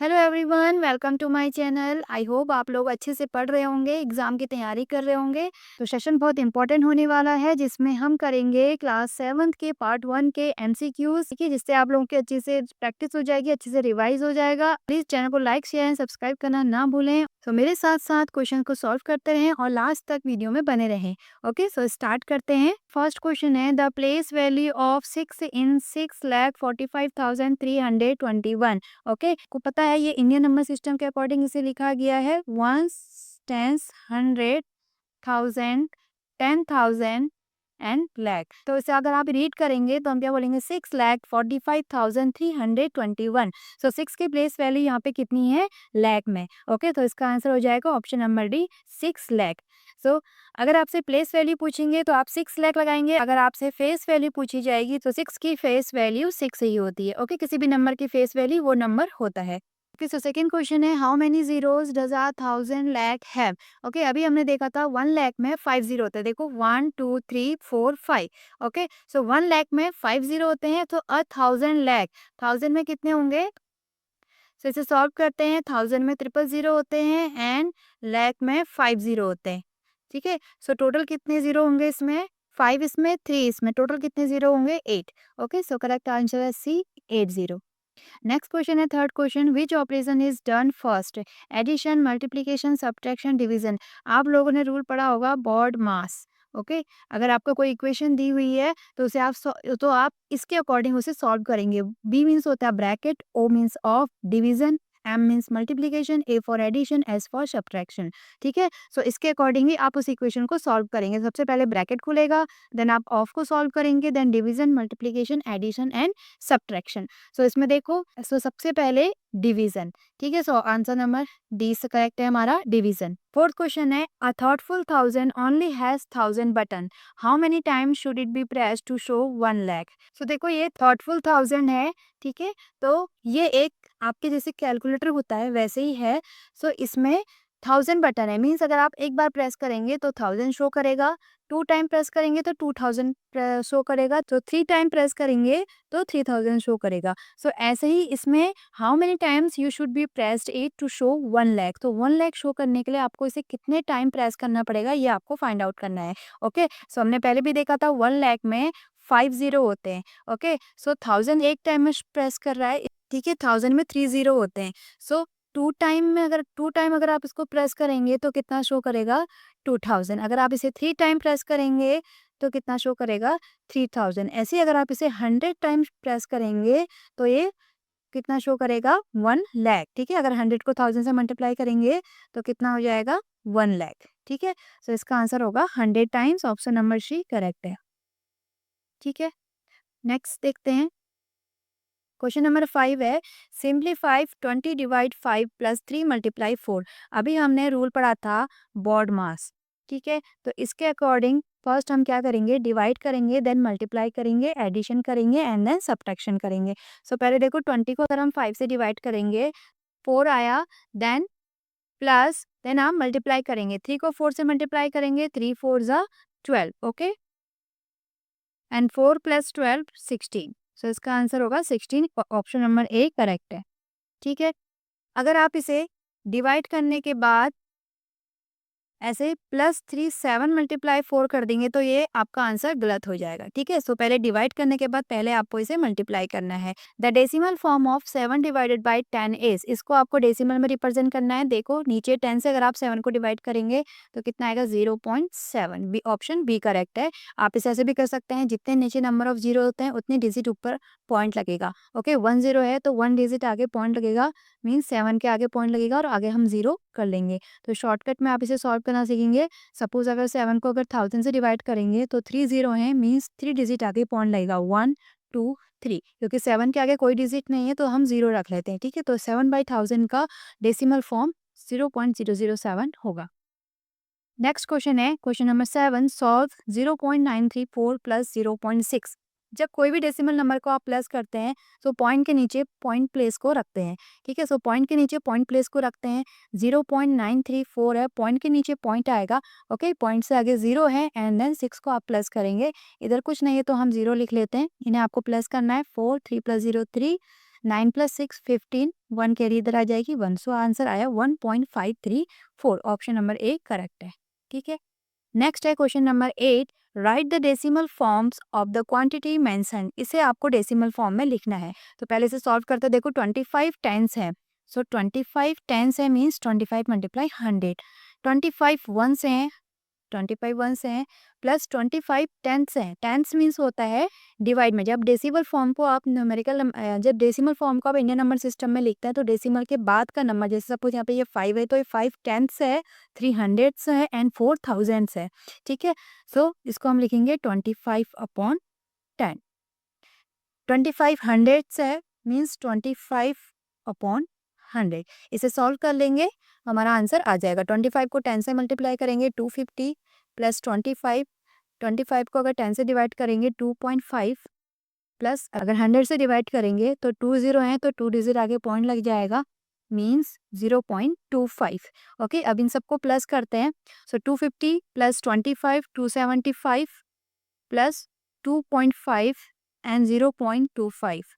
Hello everyone, welcome to my channel. I hope आप लोग अच्छे से पढ़ रहे होंगे, एग्जाम की तैयारी कर रहे होंगे। तो सेशन बहुत इंपॉर्टेंट होने वाला है जिसमें हम करेंगे क्लास 7th के पार्ट 1 के एमसीक्यूज, ठीक है, जिससे आप लोगों की अच्छे से प्रैक्टिस हो जाएगी, अच्छे से रिवाइज हो जाएगा। प्लीज चैनल को लाइक शेयर एंड सब्सक्राइब करना ना भूलें। तो मेरे साथ साथ क्वेश्चन को सॉल्व करते रहें और लास्ट तक वीडियो में बने रहें। ओके, सो स्टार्ट करते हैं। फर्स्ट क्वेश्चन है, the place value of 6 in 6,45,321। Okay, को पता है ये इंडियन नंबर सिस्टम के अकॉर्डिंग इसे लिखा गया है वंस, टेंस, 100, 1000, 10,000 एंड लैख। तो इसे अगर आप रीड करेंगे तो हम क्या बोलेंगे, 6,45,321। सो 6 की प्लेस वैल्यू यहाँ पे कितनी है, लैख में। ओके, तो इसका आंसर हो जाएगा ऑप्शन नंबर डी, 6 लाख। सो अगर आपसे प्लेस वैल्यू पूछेंगे तो आप 6 लाख लगाएंगे। अगर आपसे फेस वैल्यू पूछी जाएगी तो 6 की फेस वैल्यू 6 ही होती है। ओके, किसी भी नंबर की फेस वैल्यू वो नंबर होता है। ओके, सो सेकंड क्वेश्चन है, how many zeros does a 1000 lakh have. Okay, अभी हमने देखा था 1 लाख में 5 जीरो होते हैं। देखो 1 2 3 4 5। ओके, सो 1 लाख में 5 जीरो होते हैं, तो 1000 लाख 1000 में कितने होंगे। सो इसे सॉल्व करते हैं। 1000 में ट्रिपल जीरो होते हैं एंड लाख में 5 जीरो होते हैं। ठीक है, सो टोटल कितने जीरो होंगे इसमें, 5 इसमें, 3 इसमें, टोटल कितने जीरो होंगे, 8। ओके, सो करेक्ट आंसर है सी, 80। नेक्स्ट क्वेश्चन है, third question, which operation is done first, addition, multiplication, subtraction, division. आप लोगों ने रूल पढ़ा होगा बॉड मास। ओके, अगर आपको कोई इक्वेशन दी हुई है तो उसे आप इसके अकॉर्डिंग उसे सॉल्व करेंगे। बी मीन्स होता है bracket, O means of division, M means multiplication, A for addition, S for subtraction. ठीक है, सो इसके अकॉर्डिंग ही आप उस इक्वेशन को सॉल्व करेंगे। सबसे पहले ब्रैकेट खुलेगा, देन आप ऑफ को सॉल्व करेंगे, then division, multiplication, addition and subtraction. So इसमें देखो, सो सबसे पहले डिवीजन। ठीक है, सो आंसर नंबर डी से करेक्ट है हमारा, डिवीजन। फोर्थ क्वेश्चन है, a thoughtful 1000 only has 1000 button, how many times should it be press to show 1 lakh. So देखो ये थॉटफुल 1000 है, ठीक है, तो ये एक आपके जैसे कैलकुलेटर होता है वैसे ही है। सो इसमें 1000 बटन है, मीन्स अगर आप एक बार प्रेस करेंगे तो 1000 शो करेगा, 2 टाइम प्रेस करेंगे तो 2000 शो करेगा, तो 3 टाइम प्रेस करेंगे तो 3000 शो करेगा। सो ऐसे ही इसमें how many times you should be pressed it to show 1 lakh. तो 1 लाख शो करने के लिए आपको इसे कितने टाइम प्रेस करना पड़ेगा ये आपको फाइंड आउट करना है। ओके, सो हमने पहले भी देखा था 1 लाख में 5 जीरो होते हैं। ओके, सो 1000 एक टाइम में प्रेस कर रहा है, ठीक है, 1000 में 3 जीरो होते हैं। सो 2 टाइम अगर आप इसको प्रेस करेंगे तो कितना शो करेगा, 2000। अगर आप इसे 3 टाइम प्रेस करेंगे तो कितना शो करेगा, 3000। ऐसे ही अगर आप इसे 100 टाइम्स प्रेस करेंगे तो ये कितना शो करेगा, 1 लाख। ठीक है, अगर 100 को 1000 से मल्टीप्लाई करेंगे तो कितना हो जाएगा, 1 लाख। ठीक है, सो इसका आंसर होगा 100 times, option number C correct है। ठीक है, नेक्स्ट देखते हैं। क्वेश्चन नंबर 5 है, सिंप्लीफाई 20 डिवाइड 5 प्लस 3 मल्टीप्लाई 4। अभी हमने रूल पढ़ा था बॉड मास। ठीक है, तो इसके अकॉर्डिंग फर्स्ट हम क्या करेंगे, डिवाइड करेंगे, देन मल्टीप्लाई करेंगे, एडिशन करेंगे एंड देन सब्ट्रैक्शन करेंगे। सो पहले देखो 20 को अगर हम 5 से डिवाइड करेंगे, 4 आया, देन प्लस, देन हम मल्टीप्लाई करेंगे, 3 को 4 से मल्टीप्लाई करेंगे, 3 4 जा 12। Okay, and 4 plus 12 16। सो इसका आंसर होगा 16, ऑप्शन नंबर ए करेक्ट है। ठीक है, अगर आप इसे डिवाइड करने के बाद ऐसे +3 7 मल्टीप्लाई 4 कर देंगे तो ये आपका आंसर गलत हो जाएगा। ठीक है, सो पहले डिवाइड करने के बाद पहले आपको इसे मल्टीप्लाई करना है। The decimal form of 7 divided by 10 is, इसको आपको डेसिमल में रिप्रेजेंट करना है। देखो नीचे 10 से अगर आप 7 को डिवाइड करेंगे तो कितना आएगा, 0.7। बी, ऑप्शन बी करेक्ट है। आप इसे ऐसे भी कर सकते हैं, जितने नीचे नंबर ऑफ जीरो होते हैं उतने डिजिट ऊपर पॉइंट लगेगा। ओके, 1 0 है तो 1 डिजिट आगे पॉइंट लगेगा, मीन्स 7 के आगे पॉइंट लगेगा और आगे हम 0 कर लेंगे। तो शॉर्टकट में आप इसे सॉल्व करना सीखेंगे। सपोज अगर 7 को अगर 1000 से डिवाइड करेंगे तो 3 जीरो हैं, मीन्स 3 डिजिट आगे पॉइंट लगेगा, 1 2 3। क्योंकि 7 के आगे कोई डिजिट नहीं है तो हम 0 रख लेते हैं। ठीक है, तो 7/1000 का डेसिमल फॉर्म 0.007 होगा। नेक्स्ट क्वेश्चन है, क्वेश्चन नंबर 7, सॉल्व 0.934 प्लस 0.6। जब कोई भी डेसिमल नंबर को आप प्लस करते हैं तो पॉइंट के नीचे पॉइंट प्लेस को रखते हैं। ठीक है, सो पॉइंट के नीचे पॉइंट प्लेस को रखते हैं। 0.934 है, पॉइंट के नीचे पॉइंट आएगा। ओके, पॉइंट से आगे 0 है एंड देन 6 को आप प्लस करेंगे। इधर कुछ नहीं है तो हम 0 लिख लेते हैं, इन्हें आपको प्लस करना है। 4 3 + 0 3, 9 + 6 15, 1 कैरी इधर आ जाएगी 1, सो आंसर आया 1.534। ऑप्शन नंबर ए करेक्ट है। ठीक है, नेक्स्ट है question number 8, right the decimal forms of the quantity mention. इसे आपको डेसिमल फॉर्म में लिखना है। तो पहले से सॉल्व करते देखो, 25 टेंस है, सो 25 टेंस है मीन्स 25 मल्टीप्लाई 100, 25 वंस हैं, 25 वंस हैं, प्लस 25 टेंस हैं। टेंस मीन्स होता है डिवाइड में। जब डेसिमल फॉर्म को आप न्यूमेरिकल, जब डेसिमल फॉर्म को आप इंडियन नंबर सिस्टम में लिखते हैं तो डेसिमल के बाद का नंबर, जैसे सपोज यहाँ पे ये 5 है तो ये 5 टेंस है, 3 हंड्रेड्स है एंड 4 थाउजेंड्स है। ठीक है, सो इसको हम लिखेंगे 25/10। 25 हंड्रेड्स है मीन्स 25/100। इसे सॉल्व कर लेंगे, हमारा आंसर आ जाएगा। 25 को 10 से मल्टीप्लाई करेंगे 250, प्लस 25, 25 को अगर 10 से डिवाइड करेंगे 2.5, प्लस अगर 100 से डिवाइड करेंगे तो 2 जीरो हैं तो 2 डिजिट आगे पॉइंट लग जाएगा मीन्स 0.25। ओके, अब इन सबको प्लस करते हैं। सो 250 प्लस 25 275 प्लस 2.5 एंड 0.25।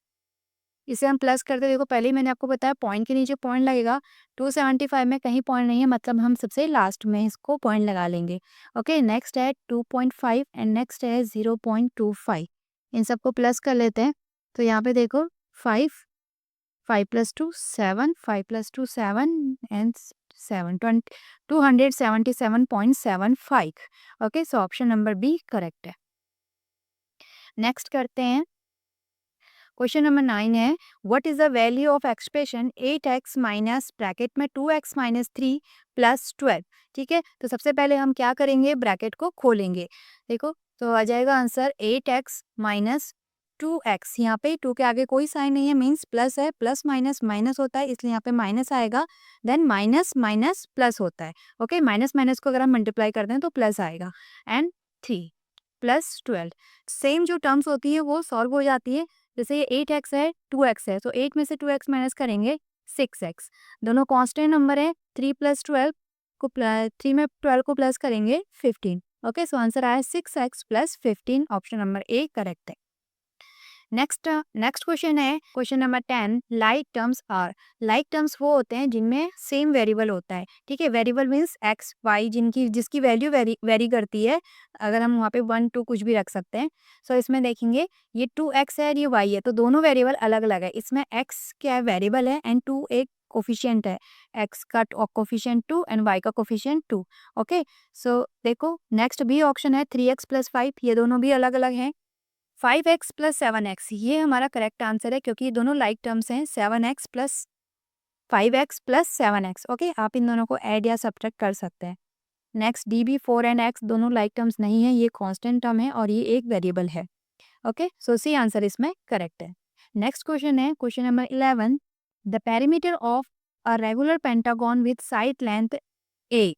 इसे हम प्लस करते देखो, पहले ही मैंने आपको बताया पॉइंट के नीचे पॉइंट लगेगा। 275 में कहीं पॉइंट नहीं है, मतलब हम सबसे लास्ट में इसको पॉइंट लगा लेंगे। ओके, नेक्स्ट है 2.5 एंड नेक्स्ट है 0.25। इन सबको प्लस कर लेते हैं। तो यहाँ पे देखो 5, 5 + 2 7, 5 + 2 7 and 7 277.75। Okay, so option number B correct है। नेक्स्ट करते हैं, क्वेश्चन नंबर 9 है, what is the value of expression 8x minus bracket में 2x माइनस 3 प्लस 12। ठीक है, तो सबसे पहले हम क्या करेंगे, ब्रैकेट को खोलेंगे। देखो, तो आ जाएगा आंसर 8x माइनस 2x। यहाँ पे 2 के आगे कोई साइन नहीं है मीन्स प्लस है, प्लस माइनस माइनस होता है इसलिए यहाँ पे माइनस आएगा, देन माइनस माइनस प्लस होता है। ओके, माइनस माइनस को अगर हम मल्टीप्लाई करते हैं तो प्लस आएगा, एंड 3 प्लस 12। सेम जो टर्म्स होती है वो सॉल्व हो जाती है। जैसे ये 8x है 2x है, तो 8 में से 2x माइनस करेंगे 6x। दोनों कांस्टेंट नंबर है, 3 + 12 को 3 में 12 को प्लस करेंगे 15। ओके, सो आंसर आया 6x + 15। Option number A correct है। नेक्स्ट क्वेश्चन है question number 10, like terms are. Like terms वो होते हैं जिनमें सेम वेरिएबल होता है। ठीक है, वेरिएबल मीन्स एक्स वाई, जिसकी वैल्यू वेरी करती है। अगर हम वहाँ पे 1 2 कुछ भी रख सकते हैं। सो इसमें देखेंगे ये 2x है और ये y है, तो दोनों वेरिएबल अलग अलग है। इसमें x क्या है, वेरिएबल है, एंड 2 एक कोफिशिएंट है। x का कोफिशिएंट 2 एंड y का कोफिशिएंट 2। ओके, सो देखो नेक्स्ट बी ऑप्शन है 3x + 5, ये दोनों भी अलग अलग हैं। 5x + 7x, ये हमारा करेक्ट आंसर है क्योंकि ये दोनों लाइक टर्म्स हैं। 7x + 5x + 7x। ओके, आप इन दोनों को ऐड या सब्ट्रैक्ट कर सकते हैं। Next D B 4 and x दोनों लाइक टर्म्स नहीं है, ये कांस्टेंट टर्म है और ये एक वेरिएबल है। ओके, सो सी आंसर इसमें करेक्ट है। नेक्स्ट क्वेश्चन है question number 11, the perimeter of a regular pentagon with side length A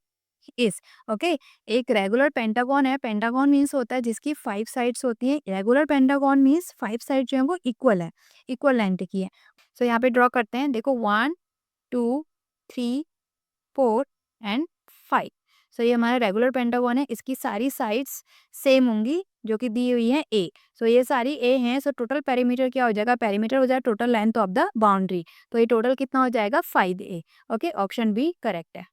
is. Okay, एक रेगुलर पेंटागन है। पेंटागन मीन्स होता है जिसकी 5 साइड्स होती हैं। रेगुलर पेंटागन मीन्स 5 साइड जो है वो इक्वल है, इक्वल लेंथ की है। सो यहाँ पे ड्रॉ करते हैं, देखो 1 2 3 4 एंड 5। सो ये हमारा रेगुलर पेंटागन है, इसकी सारी साइड्स सेम होंगी जो कि दी हुई है ए। सो ये सारी ए हैं। सो टोटल पेरीमीटर क्या हो जाएगा, पेरीमीटर हो जाएगा total length of the boundary. तो ये टोटल कितना हो जाएगा 5a। Okay, option B correct है।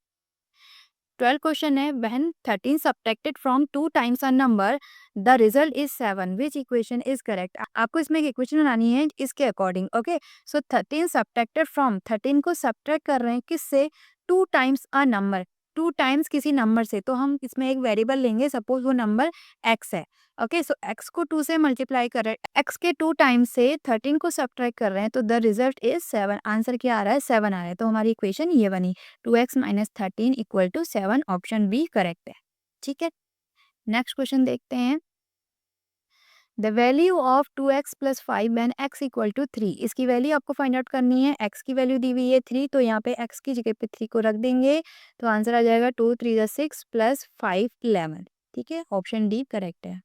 12 क्वेश्चन है, when 13 subtracted from 2 times a number the result is 7, which equation is correct. आपको इसमें एक इक्वेशन बनानी है इसके according. Okay, so 13 subtracted from, 13 को सब्ट्रैक्ट कर रहे हैं किससे, 2 टाइम्स अ नंबर, 2 टाइम्स किसी नंबर से। तो हम इसमें एक वेरिएबल लेंगे, सपोज वो नंबर x है। ओके, सो x को 2 से मल्टीप्लाई कर रहे हैं, x के 2 टाइम्स से 13 को सब्ट्रैक्ट कर रहे हैं, तो द रिजल्ट इज 7। आंसर क्या आ रहा है, 7 आ रहा है। तो हमारी इक्वेशन ये बनी, 2x - 13 = 7। ऑप्शन बी करेक्ट है। ठीक है, नेक्स्ट क्वेश्चन देखते हैं, the value of 2x + 5 when x = 3। इसकी वैल्यू आपको फाइंड आउट करनी है। x की वैल्यू दी हुई है 3, तो यहाँ पे x की जगह पे 3 को रख देंगे, तो आंसर आ जाएगा 2 3 6 + 5 11। ठीक है, ऑप्शन डी करेक्ट है।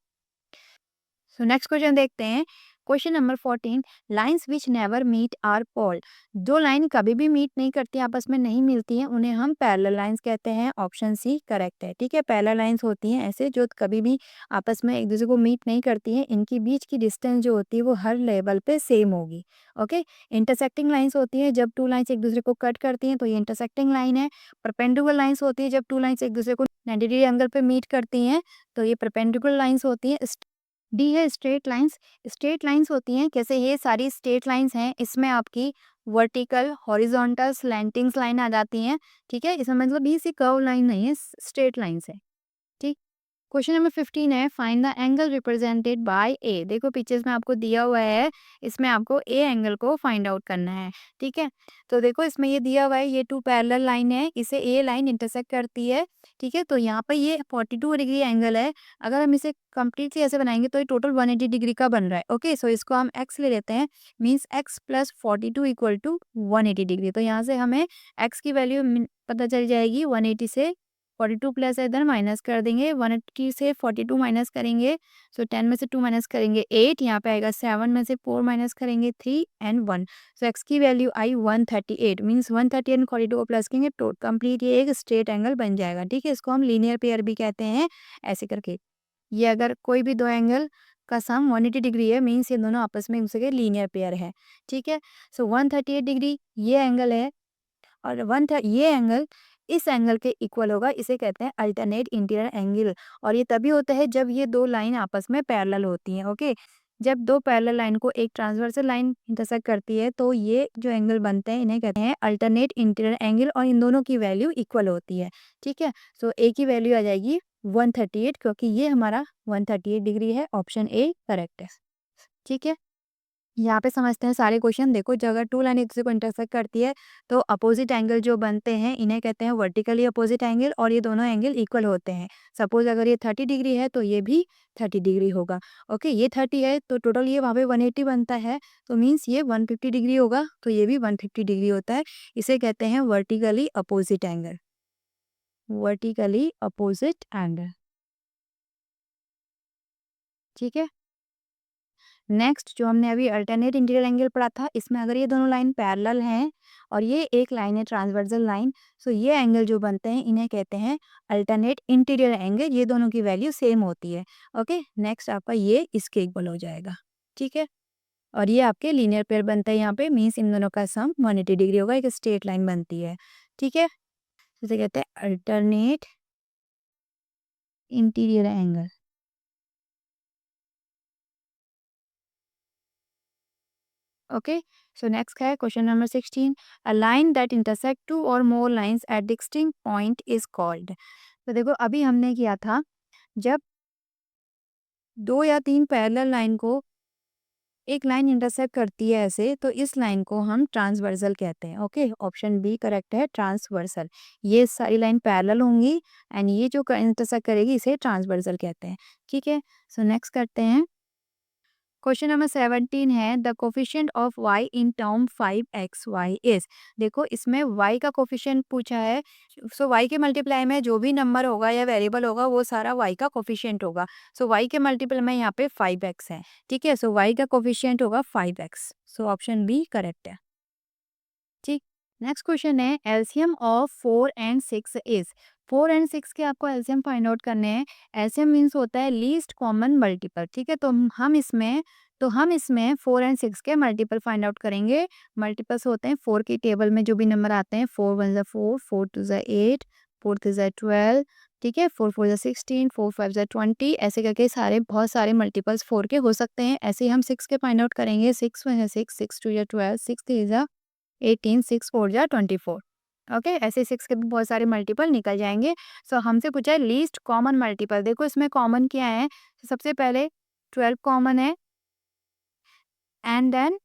सो नेक्स्ट क्वेश्चन देखते हैं, question number 14, lines which never meet are called. जो लाइन कभी भी मीट नहीं करती, आपस में नहीं मिलती हैं, उन्हें हम पैरेलल लाइंस कहते हैं। ऑप्शन सी करेक्ट है। ठीक है, पैरेलल लाइंस होती हैं ऐसे जो कभी भी आपस में एक दूसरे को मीट नहीं करती हैं। इनकी बीच की डिस्टेंस जो होती है वो हर लेवल पे सेम होगी। ओके, इंटरसेक्टिंग लाइंस होती है जब टू लाइंस एक दूसरे को कट करती हैं, तो ये इंटरसेक्टिंग लाइन है। परपेंडिकुलर लाइंस होती है जब टू लाइंस एक दूसरे को 90 डिग्री एंगल पे मीट करती हैं, तो ये परपेंडिकुलर लाइंस होती हैं। डी है स्ट्रेट लाइंस। स्ट्रेट लाइंस होती हैं, कैसे ये सारी स्ट्रेट लाइंस हैं, इसमें आपकी वर्टिकल, हॉरिजॉन्टल, स्लैंटिंग्स लाइन आ जाती हैं। ठीक है, इसमें मतलब ये सी कर्व लाइन नहीं है, स्ट्रेट लाइंस है। ठीक। क्वेश्चन नंबर 15 है, find the angle represented by A. देखो पिक्चर्स में आपको दिया हुआ है, इसमें आपको ए एंगल को फाइंड आउट करना है। ठीक है, तो देखो इसमें ये दिया हुआ है, ये टू पैरेलल लाइन है, इसे ए लाइन इंटरसेक्ट करती है। ठीक है, तो यहाँ पर ये 42 डिग्री एंगल है। अगर हम इसे कंप्लीटली ऐसे बनाएंगे तो ये टोटल 180 डिग्री का बन रहा है। ओके, सो इसको हम एक्स ले लेते हैं, means x plus 42 equal to 180 degree. तो यहाँ से हमें एक्स की वैल्यू पता चल जाएगी। 180 से 42 प्लस है, इधर माइनस कर देंगे। 180 से 42 माइनस करेंगे, सो 10 में से 2 माइनस करेंगे 8, यहाँ पे आएगा 7 में से 4 माइनस करेंगे 3 एंड 1। सो एक्स की वैल्यू आई 138, मीन्स 130 एंड 42 को प्लस करेंगे तो कंप्लीट ये एक स्ट्रेट एंगल बन जाएगा। ठीक है, इसको हम लीनियर पेयर भी कहते हैं। ऐसे करके ये अगर कोई भी दो एंगल का सम 180 डिग्री है, मीन्स ये दोनों आपस में एक दूसरे के लीनियर पेयर है। ठीक है, सो 138 डिग्री ये एंगल है, और ये एंगल इस एंगल के इक्वल होगा, इसे कहते हैं अल्टरनेट इंटीरियर एंगल। और ये तभी होता है जब ये दो लाइन आपस में पैरेलल होती हैं। ओके, जब दो पैरेलल लाइन को एक ट्रांसवर्सल लाइन इंटरसेक्ट करती है, तो ये जो एंगल बनते हैं इन्हें कहते हैं अल्टरनेट इंटीरियर एंगल, और इन दोनों की वैल्यू इक्वल होती है। ठीक है, सो ए की वैल्यू आ जाएगी 138, क्योंकि ये हमारा 138 डिग्री है। ऑप्शन ए करेक्ट है। ठीक है, यहाँ पे समझते हैं सारे क्वेश्चन। देखो, जो अगर टू लाइन एक दूसरे को इंटरसेक्ट करती है, तो अपोजिट एंगल जो बनते हैं इन्हें कहते हैं वर्टिकली अपोजिट एंगल, और ये दोनों एंगल इक्वल होते हैं। सपोज अगर ये 30 डिग्री है तो ये भी 30 डिग्री होगा। ओके, ये 30 है तो टोटल ये वहाँ पे 180 बनता है, तो मीन्स ये 150 डिग्री होगा, तो ये भी 150 डिग्री होता है। इसे कहते हैं vertically opposite angle. Vertically opposite angle. ठीक है, नेक्स्ट जो हमने अभी अल्टरनेट इंटीरियर एंगल पढ़ा था, इसमें अगर ये दोनों लाइन पैरेलल हैं और ये एक लाइन है ट्रांसवर्सल लाइन, सो ये एंगल जो बनते हैं इन्हें कहते हैं अल्टरनेट इंटीरियर एंगल। ये दोनों की वैल्यू सेम होती है। ओके, नेक्स्ट आपका ये इसके इक्वल हो जाएगा। ठीक है, और ये आपके लीनियर पेयर बनता है यहाँ पे, मीन्स इन दोनों का सम 180 डिग्री होगा, एक स्ट्रेट लाइन बनती है। ठीक है, इसे कहते हैं alternate interior angle. Okay, so next है question number 16, a line that intersect two और more lines at distinct point is called. तो देखो अभी हमने किया था, जब दो या तीन पैरेलल लाइन को एक लाइन इंटरसेक्ट करती है ऐसे, तो इस लाइन को हम ट्रांसवर्सल कहते हैं। ओके, ऑप्शन बी करेक्ट है, ट्रांसवर्सल। ये सारी लाइन पैरेलल होंगी एंड ये जो इंटरसेक्ट करेगी इसे ट्रांसवर्सल कहते हैं। ठीक है, सो नेक्स्ट करते हैं। क्वेश्चन नंबर 17 है, the coefficient of y in term 5xy is. देखो इसमें y का कोफिशिएंट पूछा है, सो y के मल्टीप्लाई में जो भी नंबर होगा या वेरिएबल होगा वो सारा y का कोफिशिएंट होगा। सो y के मल्टीपल में यहाँ पे 5x है। ठीक है, सो y का कोफिशिएंट होगा 5x। So option B correct है। ठीक, नेक्स्ट क्वेश्चन है, LCM of 4 and 6 is. 4 and 6 के आपको एलसीएम फाइंड आउट करने हैं। एलसीएम मीन्स होता है लीस्ट कॉमन मल्टीपल। ठीक है, तो हम इसमें 4 एंड 6 के मल्टीपल फाइंड आउट करेंगे। मल्टीपल्स होते हैं 4 की टेबल में जो भी नंबर आते हैं, 4 1 ज़ा 4, 4 2 ज़ा 8, 4 3 ज़ा 12। ठीक है, 4 4 ज़ा 16, 4 5 ज़ा 20, ऐसे करके सारे बहुत सारे मल्टीपल्स 4 के हो सकते हैं। ऐसे ही हम 6 के फाइंड आउट करेंगे। 6 1 ज़ा 6, 6 2 ज़ा 12, 6 3 ज़ा 18, 6 4 जा 24। ओके, ऐसे 6 के भी बहुत सारे मल्टीपल निकल जाएंगे। सो हमसे पूछा है लीस्ट कॉमन मल्टीपल। देखो इसमें कॉमन क्या है, सबसे पहले 12 कॉमन है, एंड देन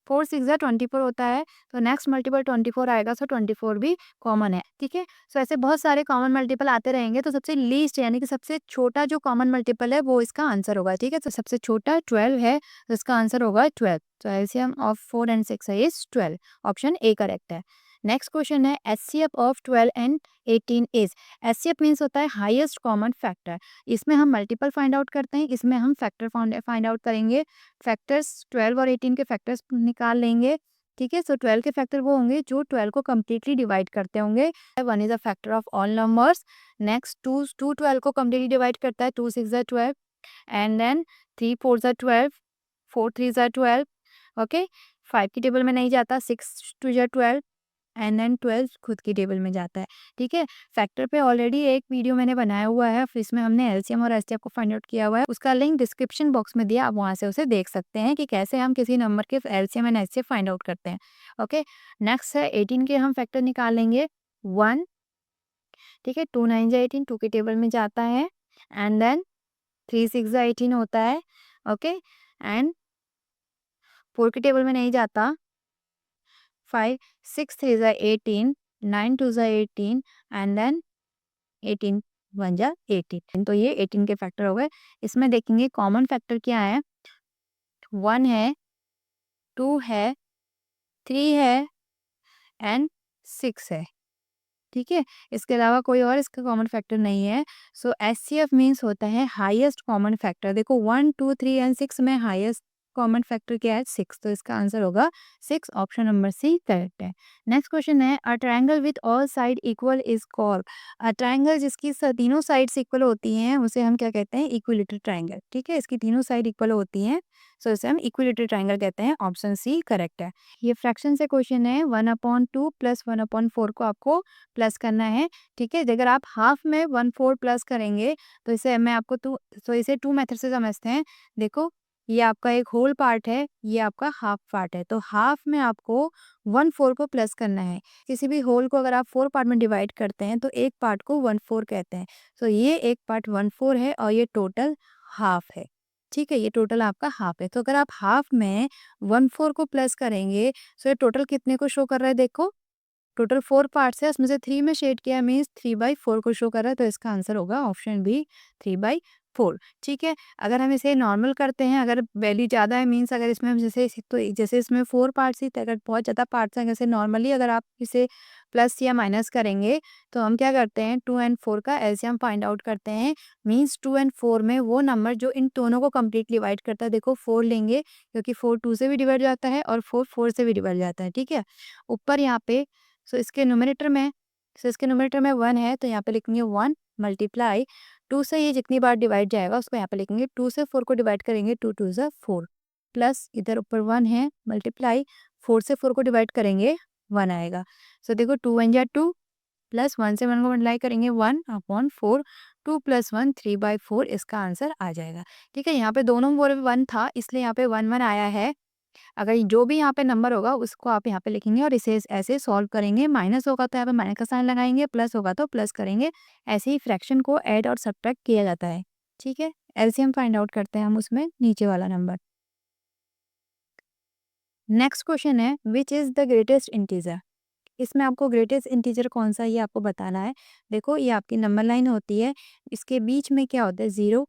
4 6 जा 24 होता है, तो नेक्स्ट मल्टीपल 24 आएगा, सो 24 भी कॉमन है। ठीक है, सो ऐसे बहुत सारे कॉमन मल्टीपल आते रहेंगे, तो सबसे लीस्ट यानी कि सबसे छोटा जो कॉमन मल्टीपल है वो इसका आंसर होगा। ठीक है, तो सबसे छोटा 12 है, तो इसका आंसर होगा 12। तो LCM of 4 and 6 is 12। Option A correct है। नेक्स्ट क्वेश्चन है HCF of 12 and 18 is. HCF means होता है हाईएस्ट कॉमन फैक्टर। इसमें हम मल्टीपल फाइंड आउट करते हैं, इसमें हम फैक्टर फाइंड आउट करेंगे। फैक्टर्स 12 और 18 के फैक्टर्स निकाल लेंगे। ठीक है, सो 12 के फैक्टर वो होंगे जो 12 को कम्प्लीटली डिवाइड करते होंगे। 1 is a factor of all numbers. Next to 12 को कम्प्लीटली डिवाइड करता है, 2 6 ज़ा 12 एंड देन 3 4 ज़ा 12, 4 3 ज़ा 12। ओके, 5 की टेबल में नहीं जाता, 6 2 ज़ा 12 एंड देन 12 खुद की टेबल में जाता है। ठीक है, फैक्टर पे ऑलरेडी एक वीडियो मैंने बनाया हुआ है, फिर इसमें हमने एलसीएम और एचसीएफ को फाइंड आउट किया हुआ है। उसका लिंक डिस्क्रिप्शन बॉक्स में दिया, आप वहाँ से उसे देख सकते हैं कि कैसे हम किसी नंबर के LCM and HCF find out करते हैं। ओके, नेक्स्ट है 18 के हम फैक्टर निकाल लेंगे 1। ठीक है, 2 9 जा 18, 2 की टेबल में जाता है एंड देन 3 6 जा 18 होता है। ओके, एंड 4 की टेबल में नहीं जाता, 5 6 3 जा 18, 9 2 जा 18 एंड देन 18 1 जा 18। तो ये 18 के फैक्टर हो गए। इसमें देखेंगे कॉमन फैक्टर क्या है, 1 है, 2 है, 3 है एंड 6 है। ठीक है, इसके अलावा कोई और इसका कॉमन फैक्टर नहीं है। सो एचसीएफ मीन्स होता है हाईएस्ट कॉमन फैक्टर। देखो 1 2 3 एंड 6 में हाईएस्ट कॉमन फैक्टर क्या है, 6, तो इसका आंसर होगा 6, ऑप्शन नंबर सी करेक्ट है। नेक्स्ट क्वेश्चन है a triangle with all side equal is called. A triangle जिसकी तीनों साइड्स इक्वल होती हैं उसे हम क्या कहते हैं, इक्विलेटरल ट्रायंगल। ठीक है, इसकी तीनों साइड इक्वल होती हैं, सो इसे हम इक्विलेटरल ट्रायंगल कहते हैं, ऑप्शन सी करेक्ट है। ये फ्रैक्शन से क्वेश्चन है, 1/2 प्लस 1/4 को आपको प्लस करना है। ठीक है, अगर आप हाफ में 1/4 प्लस करेंगे तो इसे मैं आपको तो इसे 2 मेथड से समझते हैं। देखो, ये आपका एक होल पार्ट है, ये आपका हाफ पार्ट है, तो हाफ में आपको 1/4 को प्लस करना है। किसी भी होल को अगर आप 4 पार्ट में डिवाइड करते हैं तो एक पार्ट को 1/4 कहते हैं। तो ये एक पार्ट 1/4 है और ये टोटल हाफ है। ठीक है, ये टोटल आपका हाफ है। तो अगर आप हाफ में 1/4 को प्लस करेंगे तो ये टोटल कितने को शो कर रहा है, देखो टोटल 4 पार्ट्स है, उसमें से 3 में शेड किया मीन्स 3/4 को शो कर रहा है, तो इसका आंसर होगा ऑप्शन बी 3/4। ठीक है, अगर हम इसे नॉर्मल करते हैं, अगर वैल्यू ज़्यादा है मीन्स अगर इसमें हम जैसे इसमें 4 पार्ट्स ही, तो अगर बहुत ज़्यादा पार्ट्स हैं, जैसे नॉर्मली अगर आप इसे प्लस या माइनस करेंगे तो हम क्या करते हैं, 2 एंड 4 का एलसीएम फाइंड आउट करते हैं। मीन्स 2 एंड 4 में वो नंबर जो इन दोनों को कंप्लीटली डिवाइड करता है, देखो 4 लेंगे क्योंकि 4 2 से भी डिवाइड जाता है और 4 4 से भी डिवाइड जाता है। ठीक है, ऊपर यहाँ पे इसके न्यूमरेटर में 1 है, तो यहाँ पे लिखेंगे 1 मल्टीप्लाई 2 से ये जितनी बार डिवाइड जाएगा उसको यहाँ पे लिखेंगे, 2 से 4 को डिवाइड करेंगे, 2 2 ज़ा 4 प्लस इधर ऊपर 1 है मल्टीप्लाई 4 से 4 को डिवाइड करेंगे 1 आएगा। सो देखो 2 1 जा 2 प्लस 1 से 1 को मल्टीप्लाई करेंगे 1/4, 2 प्लस 1 3/4 इसका आंसर आ जाएगा। ठीक है, यहाँ पे दोनों ओर 1 था इसलिए यहाँ पे 1 1 आया है। अगर जो भी यहाँ पे नंबर होगा उसको आप यहाँ पे लिखेंगे और इसे ऐसे सॉल्व करेंगे। माइनस होगा तो यहाँ पे माइनस का साइन लगाएंगे, प्लस होगा तो प्लस करेंगे। ऐसे ही फ्रैक्शन को ऐड और सब्ट्रैक्ट किया जाता है। ठीक है, एलसीएम फाइंड आउट करते हैं हम उसमें नीचे वाला नंबर। नेक्स्ट क्वेश्चन है which is the greatest integer. इसमें आपको ग्रेटेस्ट इंटीजर कौन सा ये आपको बताना है। देखो, ये आपकी नंबर लाइन होती है, इसके बीच में क्या होता है, ज़ीरो।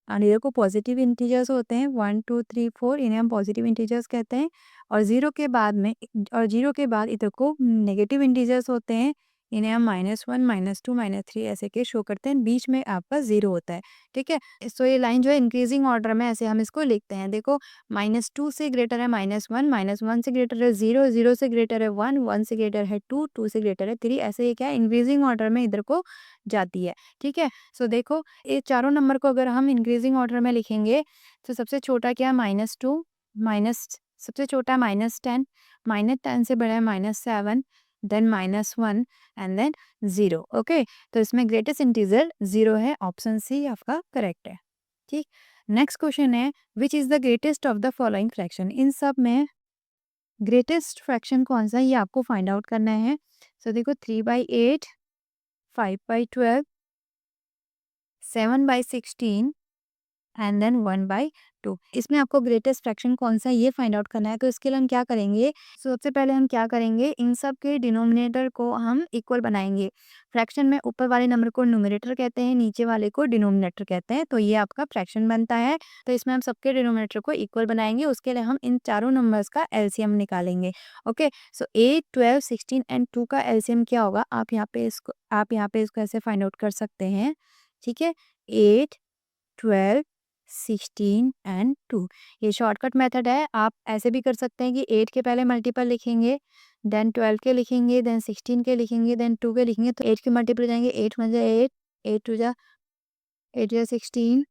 और ज़ीरो को पॉजिटिव इंटीजर्स होते हैं, 1 2 3 4 इन्हें हम पॉजिटिव इंटीजर्स कहते हैं। और ज़ीरो के बाद इधर को नेगेटिव इंटीजर्स होते हैं, इन्हें हम -1 -2 -3 ऐसे के शो करते हैं। बीच में आपका ज़ीरो होता है। ठीक है, सो ये लाइन जो है इंक्रीजिंग ऑर्डर में ऐसे हम इसको लिखते हैं। देखो, -2 से ग्रेटर है -1, -1 से ग्रेटर है 0, 0 से ग्रेटर है 1, 1 से ग्रेटर है 2, 2 से ग्रेटर है 3, ऐसे ये क्या है इंक्रीजिंग ऑर्डर में इधर को जाती है। ठीक है, सो देखो ये चारों नंबर को अगर हम इंक्रीजिंग ऑर्डर में लिखेंगे तो सबसे छोटा क्या है -2, माइनस सबसे छोटा है -10, -10 से बड़ा है -7, देन -1 एंड देन 0। ओके, तो इसमें ग्रेटेस्ट इंटीजर 0 है, ऑप्शन सी आपका करेक्ट है। ठीक, नेक्स्ट क्वेश्चन है which is the greatest of the following fraction. इन सब में ग्रेटेस्ट फ्रैक्शन कौन सा है ये आपको फाइंड आउट करना है। सो देखो 3/8, 5/12, 7/16 एंड देन 1/2। 2। इसमें आपको ग्रेटेस्ट फ्रैक्शन कौन सा है ये फाइंड आउट करना है। तो इसके लिए हम क्या करेंगे, सबसे पहले हम क्या करेंगे, इन सब के डिनोमिनेटर को हम इक्वल बनाएंगे। फ्रैक्शन में ऊपर वाले नंबर को न्यूमरेटर कहते हैं, नीचे वाले को डिनोमिनेटर कहते हैं। तो ये आपका फ्रैक्शन बनता है। तो इसमें हम सबके डिनोमिनेटर को इक्वल बनाएंगे। उसके लिए हम इन चारों नंबर्स का एलसीएम निकालेंगे। ओके, सो 8, 12, 16 एंड 2 का एलसीएम क्या होगा, आप यहाँ पे इसको ऐसे फाइंड आउट कर सकते हैं। ठीक है, 8, 12, 16 एंड 2। ये शॉर्टकट मेथड है। आप ऐसे भी कर सकते हैं कि 8 के पहले मल्टीपल लिखेंगे, देन 12 के लिखेंगे, देन 16 के लिखेंगे, देन 2 के लिखेंगे। तो 8 के मल्टीपल हो जाएंगे, 8 वन जा 8, 8 टू जा 8 जा 16,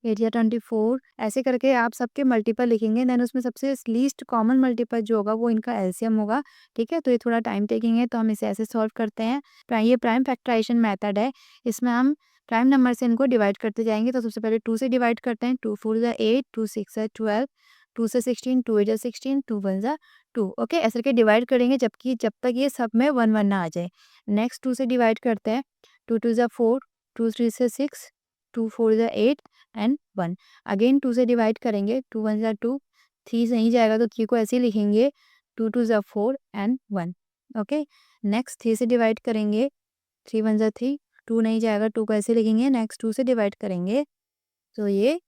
8 या 24। ऐसे करके आप सबके मल्टीपल लिखेंगे, देन उसमें सबसे लीस्ट कॉमन मल्टीपल जो होगा वो इनका एलसीएम होगा। ठीक है, तो ये थोड़ा टाइम टेकिंग है, तो हम इसे ऐसे सॉल्व करते हैं। ये प्राइम फैक्टराइजेशन मेथड है। इसमें हम प्राइम नंबर से इनको डिवाइड करते जाएंगे। तो सबसे पहले 2 से डिवाइड करते हैं, 2 4 जा 8, 2 6 जा 12, 2 से 16, 2 8 जा 16, 2 1 जा 2। ओके, ऐसे करके डिवाइड करेंगे जब तक ये सब में 1 1 ना आ जाए। नेक्स्ट 2 से डिवाइड करते हैं, 2 2 जा 4, 2 3 से 6, 2 4 जा 8 एंड 1। अगेन 2 से डिवाइड करेंगे, 2 1 जा 2, 3 नहीं जाएगा तो 3 को ऐसे ही लिखेंगे, 2 2 जा 4 एंड 1। ओके, नेक्स्ट 3 से डिवाइड करेंगे, 3 1 जा 3, 2 नहीं जाएगा, 2 को ऐसे लिखेंगे। नेक्स्ट 2 से डिवाइड करेंगे, तो ये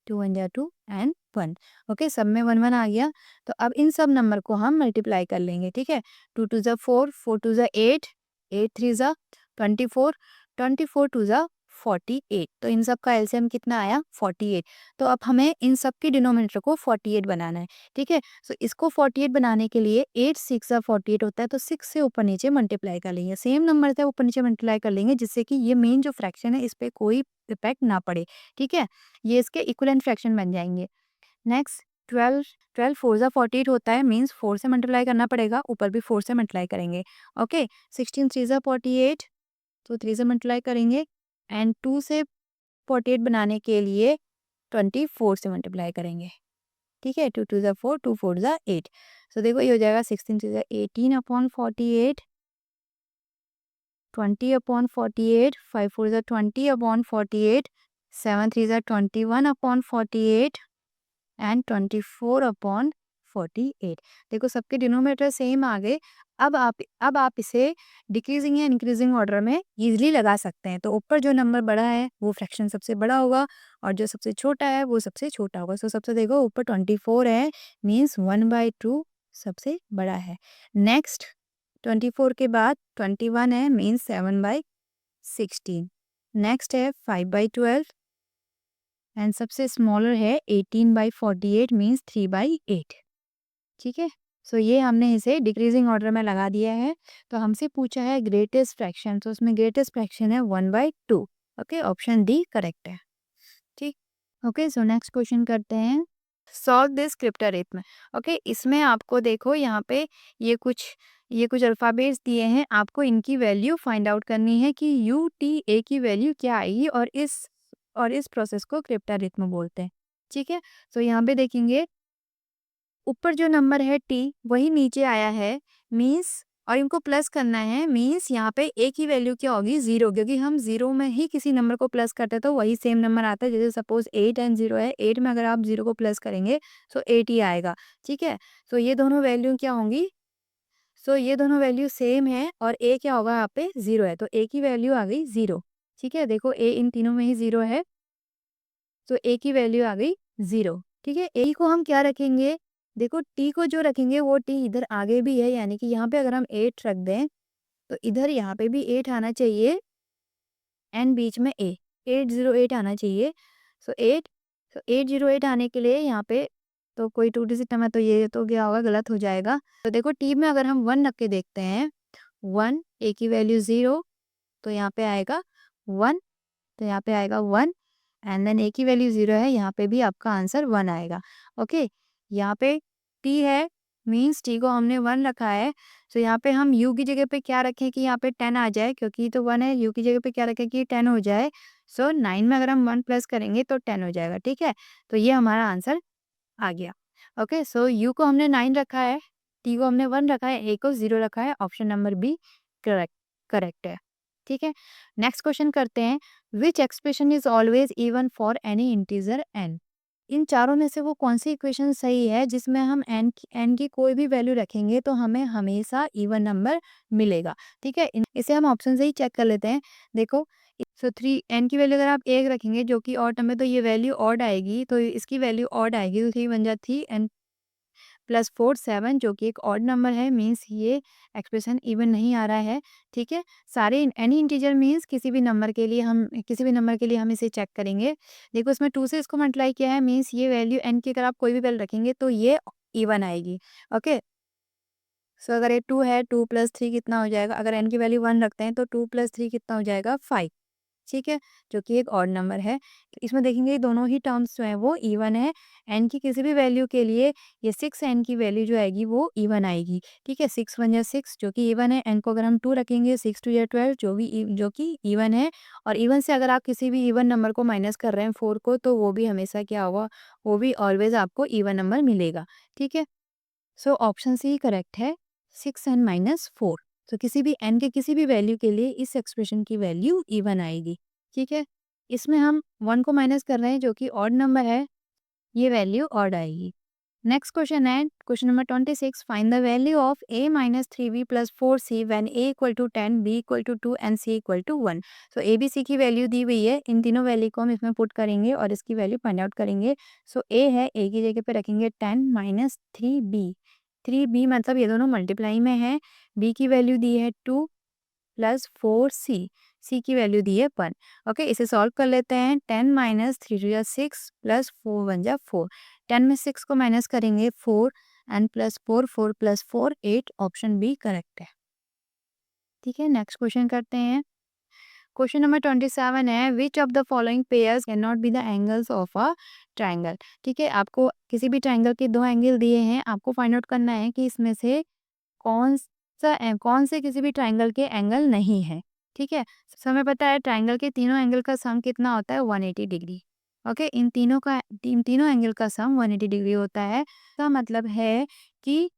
2 1 जा 2 एंड 1। ओके, सब में 1 1 आ गया। तो अब इन सब नंबर को हम मल्टीप्लाई कर लेंगे। ठीक है, 2 2 जा 4, 4 2 जा 8, 8 3 जा 24, 24 2 जा 48। तो इन सब का एलसीएम कितना आया, 48। तो अब हमें इन सब की डिनोमिनेटर को 48 बनाना है। ठीक है, सो इसको 48 बनाने के लिए 8 6 जा 48 होता है, तो 6 से ऊपर नीचे मल्टीप्लाई कर लेंगे। सेम नंबर से ऊपर नीचे मल्टीप्लाई कर लेंगे, जिससे कि ये मेन जो फ्रैक्शन है इस पे कोई इफेक्ट ना पड़े। ठीक है, ये इसके इक्विवेलेंट फ्रैक्शन बन जाएंगे। नेक्स्ट 12, 12 4 जा 48 होता है, मीन्स 4 से मल्टीप्लाई करना पड़ेगा, ऊपर भी 4 से मल्टीप्लाई करेंगे। ओके, 16 3 जा 48, तो 3 से मल्टीप्लाई करेंगे एंड 2 से 48 बनाने के लिए 24 से मल्टीप्लाई करेंगे। ठीक है, 2 2 जा 4, 2 4 जा 8। सो देखो ये हो जाएगा 16 3 जा 18 अपॉन 48, 20 अपॉन 48, 5 4 जा 20 अपॉन 48, 7 3 जा 21 अपॉन 48 एंड 24 अपॉन 48। देखो सबके डिनोमिनेटर सेम आ गए। अब आप इसे डिक्रीजिंग या इंक्रीजिंग ऑर्डर में इजीली लगा सकते हैं। तो ऊपर जो नंबर बड़ा है वो फ्रैक्शन सबसे बड़ा होगा, और जो सबसे छोटा है वो सबसे छोटा होगा। सो सबसे देखो ऊपर 24 है, मीन्स 1/2 सबसे बड़ा है। नेक्स्ट 24 के बाद 21 है, मीन्स 7/16। नेक्स्ट है 5/12 एंड सबसे स्मॉलर है 18/48, मीन्स 3/8। ठीक है, सो ये हमने इसे डिक्रीजिंग ऑर्डर में लगा दिया है। तो हमसे पूछा है ग्रेटेस्ट फ्रैक्शन, तो उसमें ग्रेटेस्ट फ्रैक्शन है 1/2। ओके, ऑप्शन डी करेक्ट है। ठीक, ओके, सो नेक्स्ट क्वेश्चन करते हैं, सॉल्व दिस क्रिप्टोरिथम। ओके, इसमें आपको देखो यहाँ पे ये कुछ अल्फ़ाबेट्स दिए हैं, आपको इनकी वैल्यू फाइंड आउट करनी है कि UTA की वैल्यू क्या आएगी, और इस प्रोसेस को क्रिप्टोरिथम बोलते हैं। ठीक है, सो यहाँ पे देखेंगे ऊपर जो नंबर है T वही नीचे आया है, मीन्स, और इनको प्लस करना है, मीन्स यहाँ पे A की वैल्यू क्या होगी, 0, क्योंकि हम 0 में ही किसी नंबर को प्लस करते हैं तो वही सेम नंबर आता है। जैसे सपोज 8 एंड 0 है, 8 में अगर आप 0 को प्लस करेंगे तो 8 ही आएगा। ठीक है, तो ये दोनों वैल्यू क्या होंगी, सो ये दोनों वैल्यू सेम है, और A क्या होगा यहाँ पे 0 है, तो A की वैल्यू आ गई 0। ठीक है, देखो A इन तीनों में ही 0 है, तो A की वैल्यू आ गई 0। ठीक है, A को हम क्या रखेंगे, देखो T को जो रखेंगे वो T इधर आगे भी है, यानी कि यहाँ पे अगर हम 8 रख दें तो इधर यहाँ पे भी 8 आना चाहिए, एंड बीच में A, 808 आना चाहिए। सो 808 आने के लिए यहाँ पे तो कोई 2 डिजिट नंबर, तो ये तो क्या होगा, गलत हो जाएगा। तो देखो T में अगर हम 1 रख के देखते हैं, 1, A की वैल्यू 0, तो यहाँ पे आएगा 1, तो यहाँ पे आएगा 1, एंड देन A की वैल्यू 0 है, यहाँ पे भी आपका आंसर 1 आएगा। ओके, यहाँ पे T है, मीन्स T को हमने 1 रखा है, तो यहाँ पे हम U की जगह पे क्या रखें कि यहाँ पे 10 आ जाए, क्योंकि तो 1 है, U की जगह पे क्या रखें कि 10 हो जाए। सो 9 में अगर हम 1 प्लस करेंगे तो 10 हो जाएगा। ठीक है, तो ये हमारा आंसर आ गया। ओके, सो U को हमने 9 रखा है, T को हमने 1 रखा है, A को 0 रखा है, option number B correct correct है। ठीक है, नेक्स्ट क्वेश्चन करते हैं, which expression is always even for any integer n। इन चारों में से वो कौन सी इक्वेशन सही है जिसमें हम n की कोई भी वैल्यू रखेंगे तो हमें हमेशा इवन नंबर मिलेगा। ठीक है, इसे हम ऑप्शन से ही चेक कर लेते हैं। देखो, सो 3 n की वैल्यू अगर आप 1 रखेंगे जो कि ऑड नंबर, तो ये वैल्यू ऑड आएगी, तो इसकी वैल्यू ऑड आएगी, तो 3 वन जा 3 n प्लस 4 7 जो कि एक ऑड नंबर है, मीन्स ये एक्सप्रेशन इवन नहीं आ रहा है। ठीक है, सारे एनी इंटीजर मीन्स किसी भी नंबर के लिए हम इसे चेक करेंगे। देखो, इसमें 2 से इसको मल्टीप्लाई किया है, मीन्स ये वैल्यू n की अगर आप कोई भी वैल्यू रखेंगे तो ये इवन आएगी। ओके, सो अगर ये 2 है, 2 प्लस 3 कितना हो जाएगा? अगर n की वैल्यू 1 रखते हैं तो 2 प्लस 3 कितना हो जाएगा? 5। ठीक है, जो कि एक ऑड नंबर है। इसमें देखेंगे दोनों ही टर्म्स जो हैं वो इवन है। n की किसी भी वैल्यू के लिए ये 6n की वैल्यू जो आएगी वो इवन आएगी। ठीक है, 6 वन या 6 जो कि इवन है, n को अगर हम 2 रखेंगे 6 टू या 12 जो कि इवन है। और इवन से अगर आप किसी भी इवन नंबर को माइनस कर रहे हैं 4 को, तो वो भी हमेशा क्या होगा? वो भी ऑलवेज आपको इवन नंबर मिलेगा। ठीक है, सो ऑप्शन सी करेक्ट है, 6n माइनस 4। तो किसी भी n के किसी भी वैल्यू के लिए इस एक्सप्रेशन की वैल्यू इवन आएगी। ठीक है, इसमें हम 1 को माइनस कर रहे हैं जो कि ऑड नंबर है, ये वैल्यू ऑड आएगी। नेक्स्ट क्वेश्चन है question number 26, find the value of a minus 3b plus 4c when a equal to 10, b equal to 2 and c equal to 1। So a b c की value दी हुई है, इन तीनों value को हम इसमें पुट करेंगे और इसकी वैल्यू फाइंड आउट करेंगे। सो a है, a की जगह पे रखेंगे 10 माइनस 3b, 3b मतलब ये दोनों मल्टीप्लाई में है, b की वैल्यू दी है 2 प्लस 4c, c की वैल्यू दी है 1। ओके, इसे सॉल्व कर लेते हैं। 10 माइनस 3 टू या 6 प्लस 4 वन जा 4। 10 में 6 को माइनस करेंगे 4 and plus 4, 4 plus 4 8, option B correct है। ठीक है, नेक्स्ट क्वेश्चन करते हैं। क्वेश्चन नंबर 27 है, which of the following pairs can not be the angles of a triangle. ठीक है, आपको किसी भी ट्राइंगल के दो एंगल दिए हैं, आपको फाइंड आउट करना है कि इसमें से कौन से किसी भी ट्राइंगल के एंगल नहीं है। ठीक है, सो हमें पता है ट्राइंगल के तीनों एंगल का सम कितना होता है? 180 डिग्री। ओके, इन तीनों एंगल का सम 180 डिग्री होता है। इसका मतलब है कि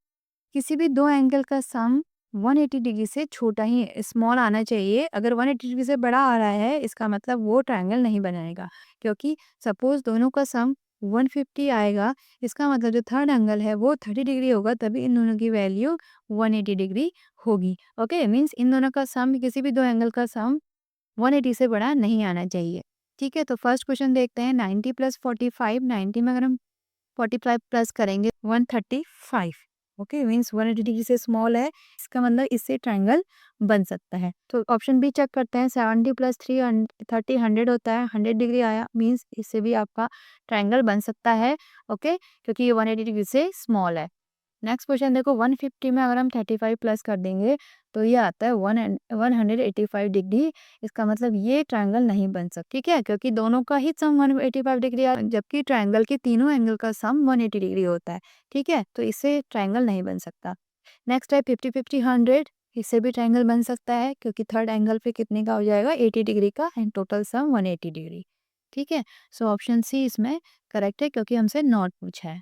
किसी भी दो एंगल का सम 180 डिग्री से छोटा ही स्मॉल आना चाहिए। अगर 180 डिग्री से बड़ा आ रहा है, इसका मतलब वो ट्रायंगल नहीं बनाएगा, क्योंकि सपोज दोनों का सम 150 आएगा, इसका मतलब जो थर्ड एंगल है वो 30 डिग्री होगा, तभी इन दोनों की वैल्यू 180 डिग्री होगी। ओके, मीन्स इन दोनों का सम, किसी भी दो एंगल का सम 180 से बड़ा नहीं आना चाहिए। ठीक है, तो फर्स्ट क्वेश्चन देखते हैं। 90 प्लस 45, 90 में अगर हम 45 प्लस करेंगे 135। ओके, मीन्स 180 डिग्री से स्मॉल है, इसका मतलब इससे ट्रायंगल बन सकता है। तो ऑप्शन बी चेक करते हैं। 70 प्लस 30 100 होता है, 100 डिग्री आया, मीन्स इससे भी आपका ट्रायंगल बन सकता है। ओके, क्योंकि ये 180 डिग्री से स्मॉल है। नेक्स्ट क्वेश्चन देखो, 150 में अगर हम 35 प्लस कर देंगे तो ये आता है 185 डिग्री। इसका मतलब ये ट्रायंगल नहीं बन सकता। ठीक है, क्योंकि दोनों का ही सम 185 डिग्री है, जबकि ट्रायंगल के तीनों एंगल का सम 180 डिग्री होता है। ठीक है, तो इससे ट्रायंगल नहीं बन सकता। नेक्स्ट है 50 50 100, इससे भी ट्रायंगल बन सकता है, क्योंकि थर्ड एंगल पे कितने का हो जाएगा? 80 डिग्री का, एंड टोटल सम 180 डिग्री। ठीक है, सो ऑप्शन सी इसमें करेक्ट है, क्योंकि हमसे नॉट पूछा है।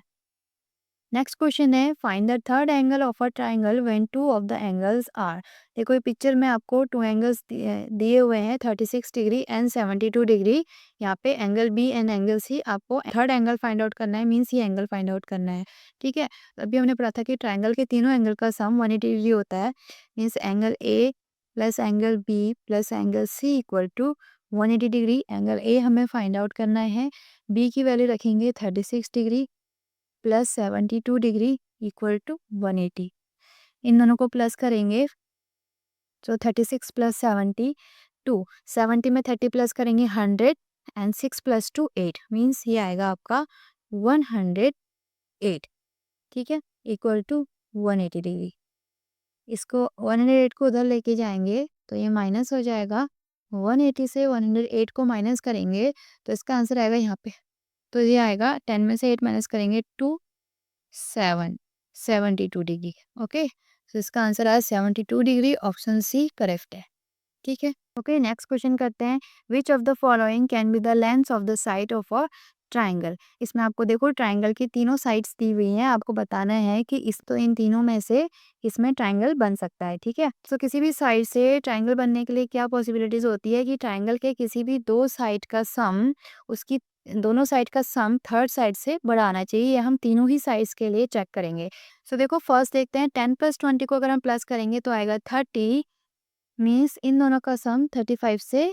नेक्स्ट क्वेश्चन है, find the third angle of a triangle when two of the angles are. देखो, ये पिक्चर में आपको टू एंगल्स दिए हुए हैं, 36 डिग्री एंड 72 डिग्री। यहाँ पे angle B and angle C, आपको थर्ड एंगल फाइंड आउट करना है, मीन्स ये एंगल फाइंड आउट करना है। ठीक है, अभी हमने पढ़ा था कि ट्राइंगल के तीनों एंगल का सम 180 डिग्री होता है, means angle A plus angle B plus angle C equal to 180 degree. Angle A हमें फाइंड आउट करना है, बी की वैल्यू रखेंगे 36 degree plus 72 degree equal to 180। इन दोनों को प्लस करेंगे, तो 36 प्लस 72, 70 में 30 प्लस करेंगे 100 एंड 6 प्लस 2 8, मीन्स ये आएगा आपका 108। ठीक है, इक्वल टू 180 डिग्री। इसको 108 को उधर लेके जाएंगे तो ये माइनस हो जाएगा। 180 से 108 को माइनस करेंगे तो इसका आंसर आएगा यहाँ पे, तो ये आएगा 10 में से 8 माइनस करेंगे 2 7 72 डिग्री। ओके, तो इसका आंसर आया 72 डिग्री, ऑप्शन सी करेक्ट है। ठीक है, ओके, नेक्स्ट क्वेश्चन करते हैं। Which of the following can be the length of the side of a triangle. इसमें आपको देखो ट्राइंगल की तीनों साइड्स दी हुई हैं, आपको बताना है कि इन तीनों में से इसमें ट्राइंगल बन सकता है। ठीक है, तो किसी भी साइड से ट्राइंगल बनने के लिए क्या पॉसिबिलिटीज होती है कि ट्राइंगल के किसी भी दो साइड का सम उसकी दोनों साइड का सम थर्ड साइड से बड़ा आना चाहिए। ये हम तीनों ही साइड्स के लिए चेक करेंगे। सो देखो फर्स्ट देखते हैं 10 + 20 को अगर हम प्लस करेंगे तो आएगा 30, मीन्स इन दोनों का सम 35 से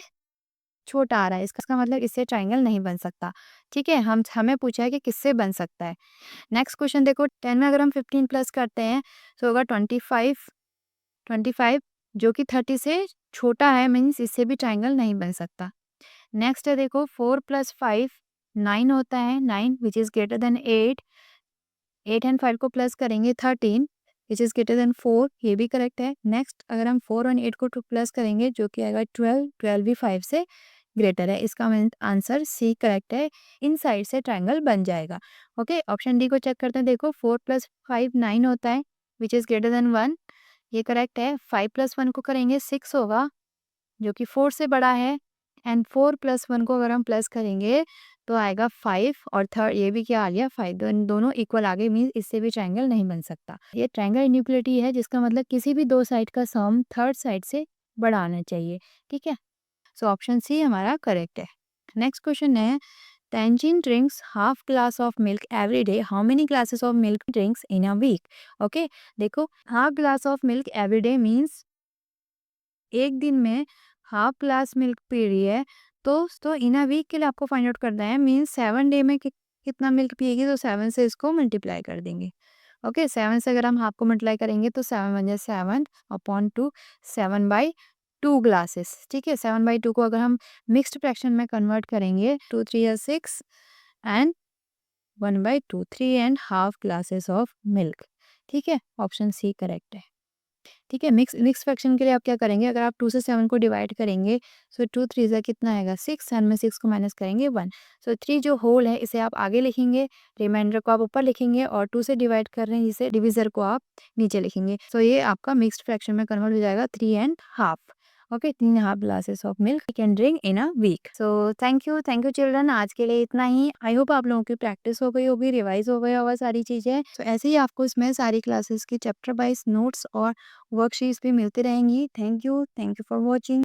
छोटा आ रहा है। इसका मतलब इससे ट्रायंगल नहीं बन सकता। ठीक है, हमें पूछा है कि किससे बन सकता है। नेक्स्ट क्वेश्चन देखो 10 में अगर हम 15 प्लस करते हैं तो होगा 25 जो कि 30 से छोटा है, मीन्स इससे भी ट्रायंगल नहीं बन सकता। नेक्स्ट है देखो 4 + 5 9 होता है, 9 which is greater than 8। 8 and 5 को प्लस करेंगे 13 विच इज़ ग्रेटर देन 4, ये भी करेक्ट है। नेक्स्ट अगर हम 4 और 8 को प्लस करेंगे जो कि आएगा 12, 12 भी 5 से ग्रेटर है। इसका आंसर सी करेक्ट है। इन साइड से ट्रायंगल बन जाएगा। ओके, ऑप्शन डी को चेक करते हैं। देखो 4 + 5 9 होता है विच इज़ ग्रेटर देन 1, ये करेक्ट है। 5 + 1 को करेंगे 6 होगा जो कि 4 से बड़ा है। एंड 4 + 1 को अगर हम प्लस करेंगे तो आएगा 5 और थर्ड ये भी क्या आ गया 5, दोनों इक्वल आ गए, मीन्स इससे भी ट्रायंगल नहीं बन सकता। ये ट्रायंगल इनइक्वालिटी है जिसका मतलब किसी भी दो साइड का सम थर्ड साइड से बड़ा आना चाहिए। ठीक है, सो ऑप्शन सी हमारा करेक्ट है। नेक्स्ट क्वेश्चन है Tangent drinks half glass of milk every day. How many glasses of milk drinks in a week? Okay, देखो half glass of milk every day means एक दिन में half glass milk P रही है, तो इन a week के लिए आपको फाइंड आउट करना है, मीन्स 7 डे में कितना मिल्क पिएगी, तो 7 से इसको मल्टीप्लाई कर देंगे। ओके, 7 से अगर हम हाफ को मल्टीप्लाई करेंगे तो 7 बन जाए 7/2, 7/2 ग्लासेस। ठीक है, 7/2 को अगर हम मिक्स्ड फ्रैक्शन में कन्वर्ट करेंगे 2 3 या 6 एंड 1/2, 3.5 ग्लासेस ऑफ मिल्क। ठीक है, ऑप्शन सी करेक्ट है। ठीक है, मिक्स फ्रैक्शन के लिए आप क्या करेंगे, अगर आप 2 से 7 को डिवाइड करेंगे सो 2 3 ज़ा कितना आएगा 6 एंड में 6 को माइनस करेंगे 1। सो 3 जो होल है इसे आप आगे लिखेंगे, रिमाइंडर को आप ऊपर लिखेंगे और 2 से डिवाइड कर रहे हैं जिसे डिविज़र को आप नीचे लिखेंगे। सो ये आपका मिक्स्ड फ्रैक्शन में कन्वर्ट हो जाएगा 3.5। Okay, 3.5 glasses of milk you can drink in a week. So thank you children, आज के लिए इतना ही। आई होप आप लोगों की प्रैक्टिस हो गई होगी, रिवाइज हो गया होगा सारी चीज़ें। तो ऐसे ही आपको इसमें सारी क्लासेस की चैप्टर वाइज नोट्स और वर्कशीट्स भी मिलती रहेंगी। Thank you for watching.